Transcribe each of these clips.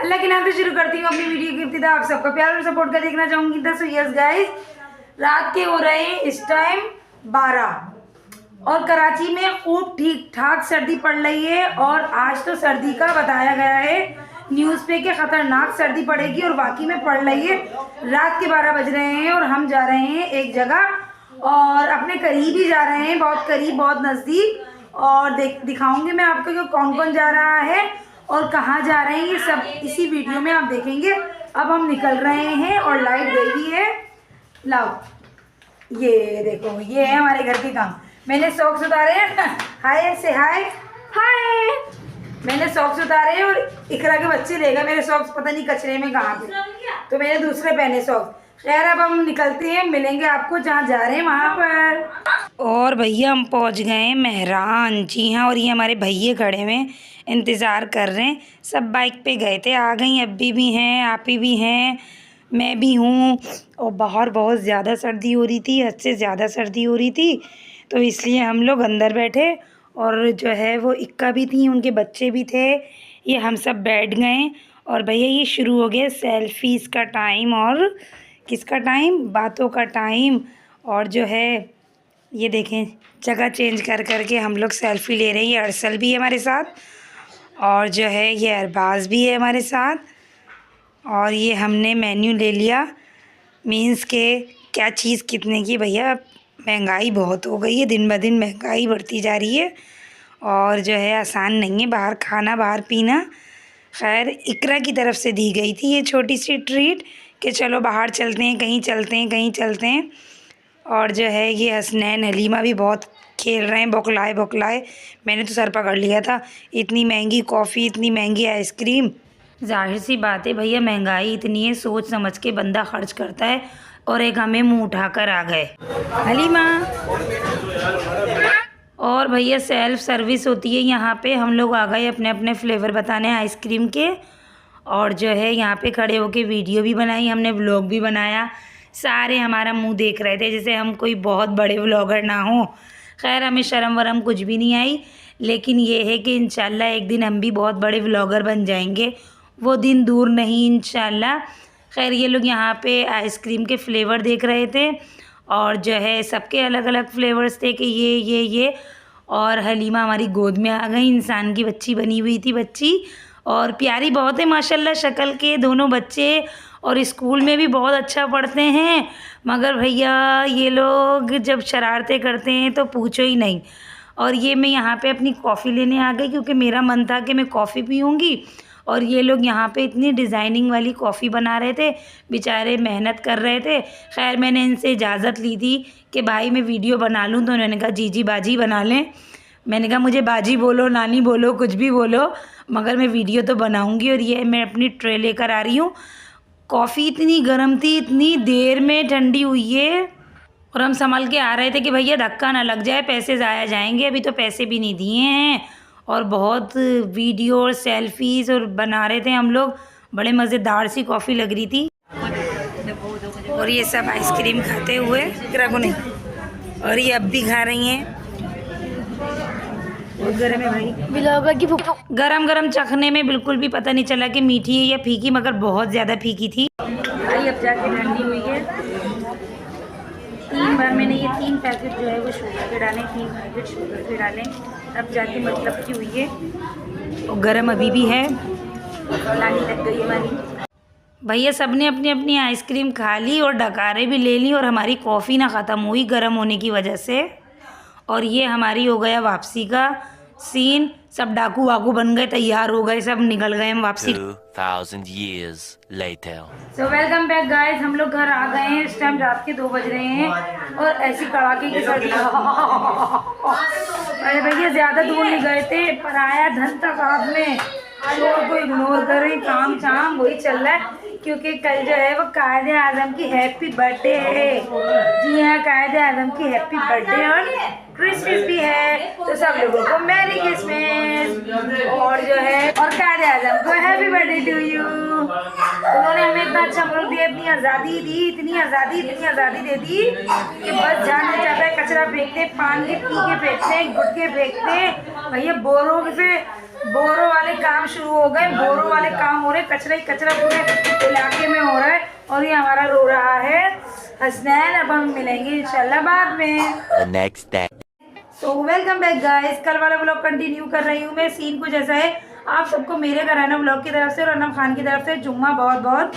अल्लाह के नाम से शुरू करती हूँ अपनी वीडियो की इब्तिदा। आप सबका प्यार और सपोर्ट का देखना चाहूँगी। तो यस गाइस, रात के हो रहे हैं इस टाइम 12 और कराची में खूब ठीक ठाक सर्दी पड़ रही है। और आज तो सर्दी का बताया गया है न्यूज़ पे कि ख़तरनाक सर्दी पड़ेगी और वाकई में पड़ रही है। रात के 12 बज रहे हैं और हम जा रहे हैं एक जगह और अपने करीब ही जा रहे हैं, बहुत करीब, बहुत नज़दीक। और दिखाऊंगी मैं आपको कि कौन कौन जा रहा है और कहाँ जा रहे हैं, ये सब इसी वीडियो में आप देखेंगे। अब हम निकल रहे हैं और लाइट गई हुई है। लाओ ये देखो, ये है हमारे घर के काम। मैंने सॉक्स उतारे हैं। हाय से हाय हाय। मैंने सॉक्स उतारे हैं और इकरा के बच्चे लेगा मेरे सॉक्स, पता नहीं कचरे में कहाँ पे, तो मैंने दूसरे पहने सॉक्स। खैर अब हम निकलते हैं, मिलेंगे आपको जहाँ जा रहे हैं वहाँ पर। और भैया हम पहुँच गए हैं मेहरान। जी हाँ, और ये हमारे भैया खड़े हुए इंतज़ार कर रहे हैं। सब बाइक पे गए थे, आ गई। अब्बी भी हैं, आपी भी हैं, मैं भी हूँ। और बाहर बहुत ज़्यादा सर्दी हो रही थी, हद से ज़्यादा सर्दी हो रही थी, तो इसलिए हम लोग अंदर बैठे। और जो है वो इक्का भी थी, उनके बच्चे भी थे, ये हम सब बैठ गए। और भैया ये शुरू हो गया सेल्फीज़ का टाइम। और किसका टाइम? बातों का टाइम। और जो है ये देखें, जगह चेंज कर कर के हम लोग सेल्फ़ी ले रहे हैं। ये अरसल भी है हमारे साथ, और जो है ये अरबाज़ भी है हमारे साथ। और ये हमने मेन्यू ले लिया, मीन्स के क्या चीज़ कितने की। भैया महंगाई बहुत हो गई है, दिन ब दिन महंगाई बढ़ती जा रही है और जो है आसान नहीं है बाहर खाना, बाहर पीना। खैर इकरा की तरफ से दी गई थी ये छोटी सी ट्रीट कि चलो बाहर चलते हैं, कहीं चलते हैं, कहीं चलते हैं। और जो है ये हसनैन हलीमा भी बहुत खेल रहे हैं, बौखलाए बौखलाए। मैंने तो सर पकड़ लिया था, इतनी महंगी कॉफ़ी, इतनी महंगी आइसक्रीम। जाहिर सी बात है भैया, महंगाई इतनी है, सोच समझ के बंदा खर्च करता है। और एक हमें मुँह उठाकर आ गए हलीमा। और भैया सेल्फ़ सर्विस होती है यहाँ पे। हम लोग आ गए अपने अपने फ्लेवर बताने आइसक्रीम के। और जो है यहाँ पे खड़े होके वीडियो भी बनाई हमने, व्लॉग भी बनाया। सारे हमारा मुंह देख रहे थे जैसे हम कोई बहुत बड़े व्लॉगर ना हो। खैर हमें शर्म वरम कुछ भी नहीं आई, लेकिन ये है कि इंशाल्लाह एक दिन हम भी बहुत बड़े व्लॉगर बन जाएंगे, वो दिन दूर नहीं इंशाल्लाह। खैर ये लोग यहाँ पे आइसक्रीम के फ्लेवर देख रहे थे और जो है सबके अलग अलग फ्लेवर्स थे कि ये। और हलीमा हमारी गोद में आ गई, इंसान की बच्ची बनी हुई थी बच्ची। और प्यारी बहुत है माशाल्लाह शक्ल के दोनों बच्चे, और स्कूल में भी बहुत अच्छा पढ़ते हैं। मगर भैया ये लोग जब शरारतें करते हैं तो पूछो ही नहीं। और ये मैं यहाँ पे अपनी कॉफ़ी लेने आ गई क्योंकि मेरा मन था कि मैं कॉफ़ी पीऊँगी। और ये लोग यहाँ पे इतनी डिज़ाइनिंग वाली कॉफ़ी बना रहे थे, बेचारे मेहनत कर रहे थे। खैर मैंने इनसे इजाज़त ली थी कि भाई मैं वीडियो बना लूँ, तो उन्होंने कहा जी बाजी बना लें। मैंने कहा मुझे बाजी बोलो, नानी बोलो, कुछ भी बोलो, मगर मैं वीडियो तो बनाऊँगी। और ये मैं अपनी ट्रे लेकर आ रही हूँ। कॉफ़ी इतनी गर्म थी, इतनी देर में ठंडी हुई है। और हम संभल के आ रहे थे कि भैया धक्का ना लग जाए, पैसे ज़ाया जाएंगे, अभी तो पैसे भी नहीं दिए हैं। और बहुत वीडियो और सेल्फीज़ और बना रहे थे हम लोग, बड़े मज़ेदार सी कॉफ़ी लग रही थी। और ये सब आइसक्रीम खाते हुए ग्रागो नहीं, और ये अब भी खा रही हैं। बहुत गर्म है भाई, ब्लॉगर की गरम गरम चखने में बिल्कुल भी पता नहीं चला कि मीठी है या फीकी, मगर बहुत ज़्यादा फीकी थी भाई। अब जाके ठंडी हुई है। 3 बार मैंने ये 3 पैकेट जो है वो शुगर के डालें, 3 पैकेट शुगर के डालें, तब जाके मतलब की हुई है। और गर्म अभी भी है, लानी लग गई हमारी। भैया सब ने अपनी अपनी आइसक्रीम खा ली और डकारे भी ले ली, और हमारी कॉफ़ी ना ख़त्म हुई गर्म होने की वजह से। और ये हमारी हो गया वापसी का सीन। सब डाकू वाकू बन गए, तैयार हो गए, सब निकल गए हम वापसी। 2000 years later. So welcome back guys, हम लोग घर आ गए हैं। इस टाइम रात के 2 बज रहे हैं और ऐसी कड़ाके की सर्दी। अरे भैया ज़्यादा दूर नहीं गए थे, पर आया धन तक हाथ में। शोर को इग्नोर करें, काम शाम वही चल रहा है, क्योंकि कल जो है वो कायदे आज़म की हैप्पी बर्थडे है। जी हाँ, कायदे आज़म की हैप्पी बर्थडे और क्रिसमस भी है, तो सब लोगों को मैरी क्रिसमस। और जो है और कायदे आज़म को हैप्पी बर्थडे टू यू। उन्होंने हमें इतना अच्छा मुल्क दिया, इतनी आज़ादी दी, इतनी आज़ादी दे दी कि बस जान नहीं चाहता है। कचरा फेंकते, पान के पी के फेंकते, गुटके फेंकते, भैया बोरों से बोरों वाले काम शुरू हो गए, बोरों वाले काम हो रहे, कचरा ही कचरा पूरे इलाके में हो रहा है। और ये हमारा रो रहा है हसनैन। अब हम मिलेंगे इंशाल्लाह बाद में। The next day. So welcome back guys. कल वाला ब्लॉग कंटिन्यू कर रही हूँ मैं। सीन कुछ ऐसा है, आप सबको मेरे घराना ब्लॉग की तरफ से और अनम खान की तरफ से जुम्मा बहुत बहुत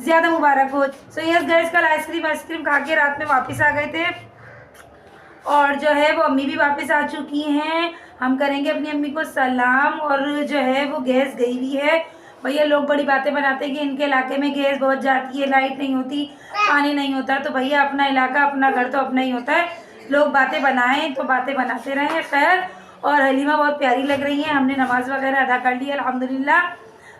ज़्यादा मुबारक हो। सो यस गाइस, कल आइसक्रीम खा के रात में वापस आ गए थे और जो है वो अम्मी भी वापस आ चुकी हैं। हम करेंगे अपनी अम्मी को सलाम। और जो है वो गैस गई हुई है। भैया लोग बड़ी बातें बनाते हैं कि इनके इलाके में गैस बहुत जाती है, लाइट नहीं होती, पानी नहीं होता। तो भैया अपना इलाका अपना घर तो अपना ही होता है, लोग बातें बनाएं तो बातें बनाते रहें। खैर, और हलीमा बहुत प्यारी लग रही है। हमने नमाज़ वगैरह अदा कर ली अल्हम्दुलिल्लाह।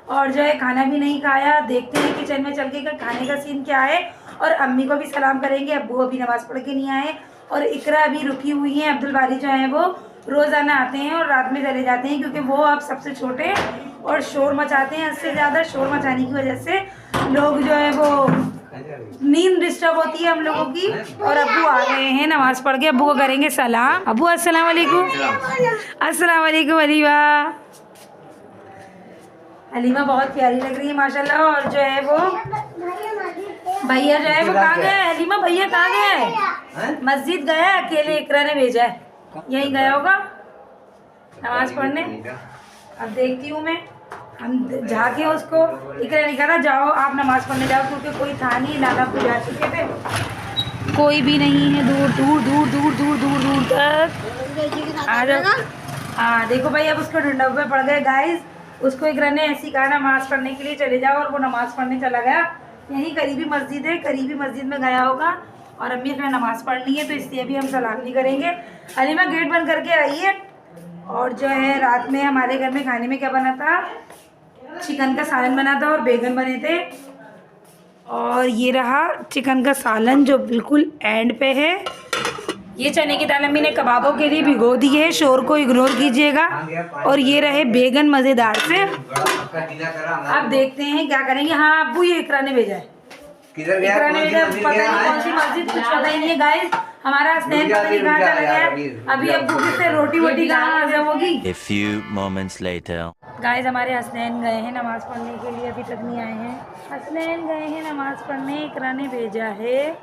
और जो है खाना भी नहीं खाया। देखते हैं किचन में चल के खाने का सीन क्या है। और अम्मी को भी सलाम करेंगे। अब्बू अभी नमाज़ पढ़ के नहीं आए और इकरा अभी रुकी हुई है। अब्दुल बारी जो है वो रोज़ाना आते हैं और रात में चले जाते हैं क्योंकि वो अब सबसे छोटे हैं और शोर मचाते हैं। इससे ज़्यादा शोर मचाने की वजह से लोग जो है वो नींद डिस्टर्ब होती है हम लोगों की। और अब्बू आ गए हैं नमाज़ पढ़ के। अब्बू को करेंगे सलाम। अब्बू अस्सलाम वालेकुम। अस्सलाम वालेकुम हलीमा। हलीमा बहुत प्यारी लग रही है माशाल्लाह। और जो है वो भैया जो है वो कहाँ गए? हलीमा भैया कहाँ गए? मस्जिद गया अकेले, इकरा ने भेजा है, यहीं गया होगा नमाज पढ़ने। अब देखती हूँ मैं, हम जाके उसको। इकरा ने कहा था जाओ आप नमाज पढ़ने जाओ क्योंकि कोई था नहीं, नानापुर जा चुके थे, कोई भी नहीं है। दूर दूर दूर दूर दूर दूर दूर तक आ जाओ। हाँ देखो भाई, अब उसको ढूंढा हुआ पड़ गए गाइस। उसको इकरा ने ऐसी कहा नमाज पढ़ने के लिए चले जाओ और वो नमाज पढ़ने चला गया। यहीं करीबी मस्जिद है, करीबी मस्जिद में गया होगा और अम्मी ने नमाज़ पढ़नी है तो इसलिए भी हम सलाम नहीं करेंगे। हलीमा गेट बंद करके आई है। और जो है रात में हमारे घर में खाने में क्या बना था? चिकन का सालन बना था और बैगन बने थे। और ये रहा चिकन का सालन जो बिल्कुल एंड पे है। ये चने की दाल अम्मी ने कबाबों के लिए भिगो दी है, शोर को इग्नोर कीजिएगा। और ये रहे बैगन मज़ेदार से। अब देखते हैं क्या करेंगे। हाँ अब्बू, ये इकरा ने भेजा है। इकरा ने भेजा, पता नहीं कौन सी मस्जिद, कुछ पता ही नहीं है गाइस। हमारा हसनैन पता नहीं कहाँ चला गया। अभी अब्बू से रोटी वोटी कहाँ हजम होगी। A few moments later. Guys हमारे हसनैन गए हैं नमाज़ पढ़ने के लिए, अभी तक नहीं आए हैं। हसनैन गए हैं नमाज़ पढ़ने, इकरा ने भेजा है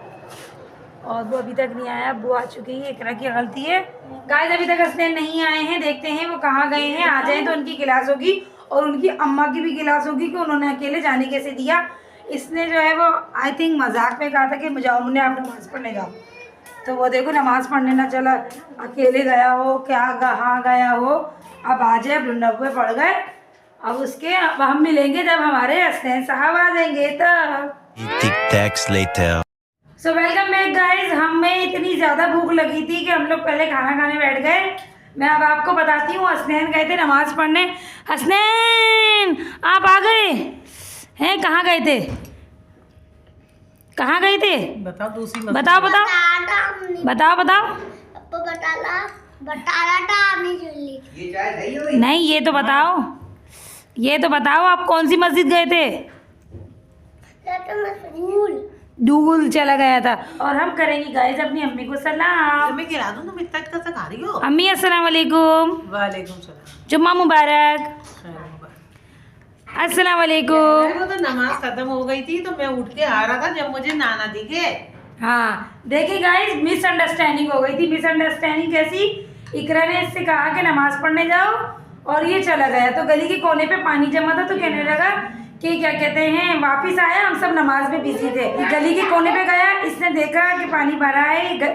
और वो अभी तक नहीं आया। वो आ चुकी है, इकरा की गलती है। गाइस अभी तक हसनैन नहीं आए हैं, देखते हैं वो कहाँ गए हैं। आ जाए तो उनकी क्लास होगी और उनकी अम्मा की भी क्लास होगी कि उन्होंने अकेले जाने कैसे दिया। इसने जो है वो आई थिंक मजाक में कहा था कि जाओ मुन्ने आप नमाज़ पढ़ने जाओ। तो वो देखो नमाज़ पढ़ने ना चला, अकेले गया हो, क्या कहाँ गया हो। अब आ जाए, ढूंढे पड़ गए। अब उसके अब हम मिलेंगे जब हमारे हसनैन साहब आ जाएंगे तब। Tic-tacs later. So welcome back guys. हमें इतनी ज़्यादा भूख लगी थी कि हम लोग पहले खाना खाने बैठ गए। मैं अब आपको बताती हूँ, हसनैन गए थे नमाज़ पढ़ने। हसनैन आप आ गए हैं? कहाँ गए थे? कहाँ गए थे? बताओ दूसरी बताओ बताओ बताओ बताओ। नहीं ये तो बताओ, ये तो बताओ आप कौन सी मस्जिद गए थे? दूल चला गया था। और हम करेंगे गाइस अपनी अम्मी को सलाम। तुम्हें गिरा दूं, तुम इतना कैसे खा रही हो? अम्मी अस्सलाम वालेकुम। वालेकुम सलाम। जुम्मा मुबारक। अस्सलाम वालेकुम। वो तो नमाज खत्म हो गई थी तो मैं उठ के आ रहा था जब मुझे नाना दिखे। हाँ देखिए गाइस, मिसअंडरस्टैंडिंग हो गई थी। मिसअंडरस्टैंडिंग कैसी? इकरा ने इससे कहा कि नमाज पढ़ने जाओ और ये चला गया। तो गली के कोने पे पानी जमा था तो कहने लगा कि क्या कहते हैं, वापस आया, हम सब नमाज में बिजी थे। गली के कोने पे गया, इसने देखा कि पानी भरा है,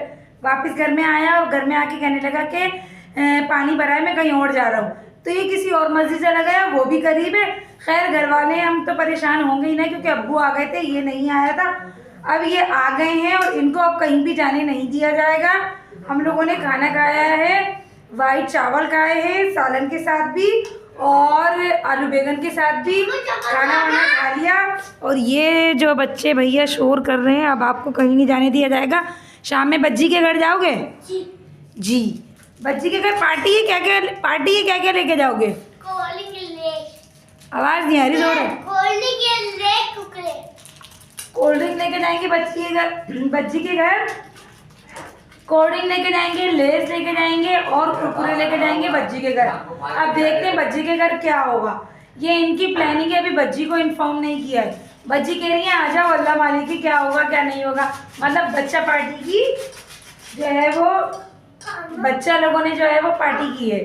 वापस घर में आया और घर में आके कहने लगा कि पानी भरा है, मैं कहीं और जा रहा हूँ। तो ये किसी और मस्जिद चला गया, वो भी करीब है। खैर घर वाले हम तो परेशान होंगे ही ना क्योंकि अब्बू आ गए थे, ये नहीं आया था। अब ये आ गए हैं और इनको अब कहीं भी जाने नहीं दिया जाएगा। हम लोगों ने खाना खाया है, वाइट चावल खाए हैं सालन के साथ भी और आलू बैगन के साथ भी खाना वाना खा लिया। और ये जो बच्चे भैया शोर कर रहे हैं, अब आपको कहीं नहीं जाने दिया जाएगा। शाम में बज्जी के घर जाओगे? जी बच्ची के घर पार्टी है, क्या क्या पार्टी है, क्या क्या लेके जाओगे? आवाज़ नहीं आ रही, जोर है। कोल्ड ड्रिंक लेके जाएंगे बच्ची के घर। बच्ची के घर कोल्ड ड्रिंक लेके जाएंगे, लेस लेके जाएंगे और कुरकुरे लेके जाएंगे बज्जी के घर। अब देखते हैं बज्जी के घर क्या होगा। ये इनकी प्लानिंग है, अभी बज्जी को इन्फॉर्म नहीं किया है। बज्जी कह रही है आ जाओ अल्लाह मालिक की, क्या होगा क्या नहीं होगा। मतलब बच्चा पार्टी की जो है वो, बच्चा लोगों ने जो है वो पार्टी की है।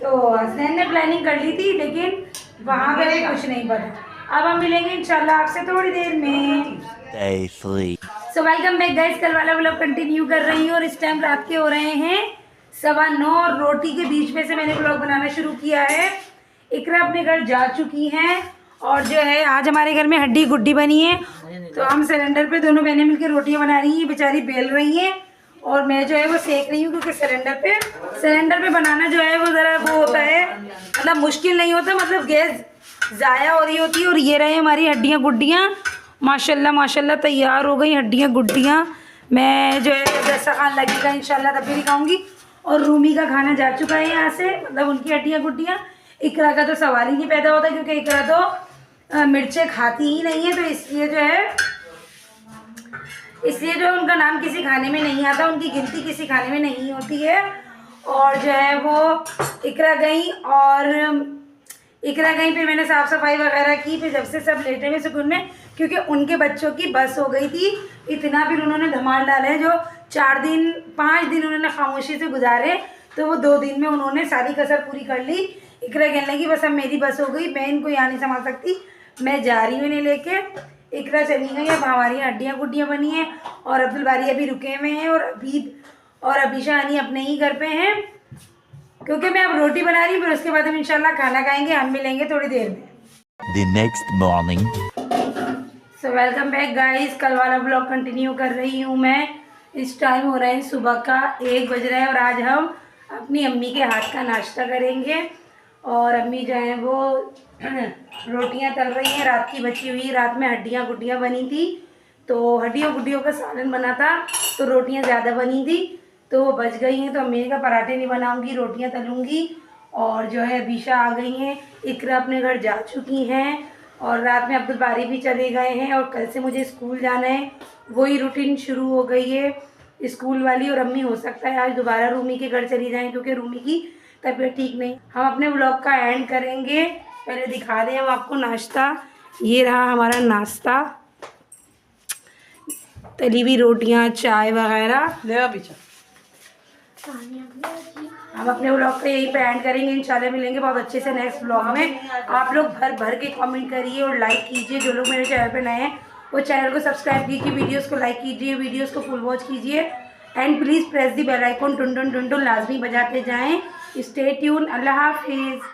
तो हसनैन ने प्लानिंग कर ली थी, लेकिन वहाँ पे भी कुछ नहीं पता। अब हम मिलेंगे इंशाल्लाह आपसे थोड़ी देर में। Day 3. So welcome back guys, कल वाला व्लॉग कंटिन्यू कर रही हूँ और इस टाइम रात के हो रहे हैं 9:15 और रोटी के बीच में से मैंने व्लॉग बनाना शुरू किया है। इकरा अपने घर जा चुकी हैं और जो है आज हमारे घर में हड्डी गुड्डी बनी है, तो हम सिलेंडर पे दोनों बहनें मिलकर रोटियां बना रही हैं। बेचारी बेल रही हैं और मैं जो है वो सेक रही हूँ, क्योंकि सिलेंडर पे बनाना जो है वो ज़रा वो होता है, मतलब मुश्किल नहीं होता, मतलब गैस ज़ाया हो रही होती है। और ये रहे हमारी हड्डियाँ गुड्डियाँ, माशाल्लाह माशाल्लाह तैयार हो गई हड्डियाँ गुड्डियाँ। मैं जो है जैसा खान लगेगा इंशाल्लाह तब भी दिखाऊंगी। और रूमी का खाना जा चुका है यहाँ से, मतलब उनकी हड्डियाँ गुड्डियाँ। इकरा का तो सवाल ही नहीं पैदा होता, क्योंकि इकरा तो मिर्चें खाती ही नहीं है, तो इसलिए जो है उनका नाम किसी खाने में नहीं आता, उनकी गिनती किसी खाने में नहीं होती है। और जो है वो इकरा गई फिर मैंने साफ़ सफाई वगैरह की। फिर जब से सब लेटे हुए सुकून में, क्योंकि उनके बच्चों की बस हो गई थी इतना, फिर उन्होंने धमाल डाला है। जो 5 दिन उन्होंने खामोशी से गुजारे, तो वो 2 दिन में उन्होंने सारी कसर पूरी कर ली। इकरा कहने लगी बस अब मेरी बस हो गई, मैं इनको यहाँ नहीं संभाल सकती, मैं जा रही हूँ इन्हें लेके। इकरा चली गई, अब हमारी हड्डियाँ गुड्डियाँ बनी हैं और अब्दुल बारी अभी रुके हुए हैं और अबीशा यानी अपने ही घर पे हैं, क्योंकि मैं अब रोटी बना रही हूँ। फिर उसके बाद हम इंशाल्लाह खाना खाएंगे। हम मिलेंगे थोड़ी देर में। The next morning. So welcome back guys, कल वाला ब्लॉग कंटिन्यू कर रही हूँ मैं। इस टाइम हो रहा है सुबह का 1 बज रहा है और आज हम अपनी अम्मी के हाथ का नाश्ता करेंगे। और अम्मी जो है वो रोटियां तल रही हैं, रात की बची हुई। रात में हड्डियां गुड्डियां बनी थी, तो हड्डियों गुड्डियों का सालन बना था, तो रोटियां ज़्यादा बनी थी, तो वो बच गई हैं। तो अम्मी का पराठे नहीं बनाऊंगी, रोटियां तलूँगी। और जो है अबीशा आ गई हैं, इकरा अपने घर जा चुकी हैं और रात में अब्दुल बारी भी चले गए हैं। और कल से मुझे स्कूल जाना है, वही रूटीन शुरू हो गई है स्कूल वाली। और अम्मी हो सकता है आज दोबारा रूमी के घर चली जाएं, क्योंकि रूमी की तबीयत ठीक नहीं। हम अपने व्लॉग का एंड करेंगे, पहले दिखा दें हम आपको नाश्ता। ये रहा हमारा नाश्ता, तली हुई रोटियाँ, चाय वगैरह। ले पीछे हम अपने व्लॉग का यही पे एंड करेंगे। इंशाल्लाह मिलेंगे बहुत अच्छे से नेक्स्ट व्लॉग में। आप लोग भर के कमेंट करिए और लाइक कीजिए। जो लोग मेरे चैनल पे नए हैं वो चैनल को सब्सक्राइब कीजिए, वीडियोस को लाइक कीजिए, वीडियोस को फुल वॉच कीजिए। And please press the bell icon, टुन टुन टुन टुन लाजमी बजाते जाएँ। Stay tune. अल्लाह हाफिज़।